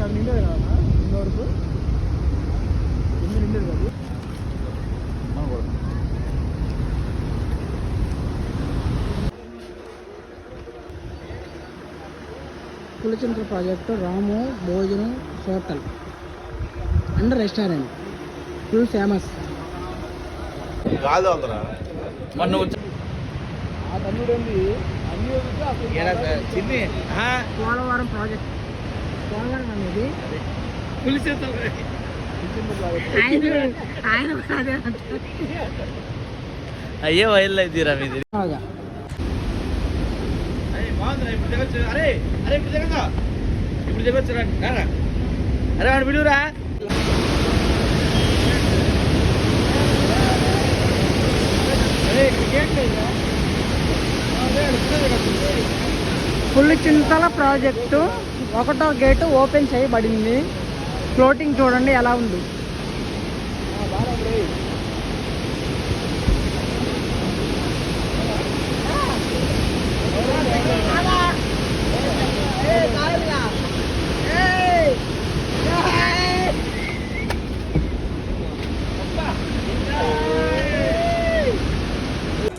అది నిండేది కదా నిన్న వరకు నిండేది కాదు. పులిచింతల ప్రాజెక్టు రాము భోజనం hotel and restaurant full famous. Polavaram project Polavaram అనేది అయ్యే వైల్ అయితేరా మీది. అరే అరే ఇప్పుడు జగదా ఇప్పుడు జగొచ్చు రారా. అరే వాడు విడురా. పులిచింతల ప్రాజెక్టు 1వ గేటు ఓపెన్ చేయబడింది. ఫ్లోటింగ్ చూడండి ఎలా ఉంది.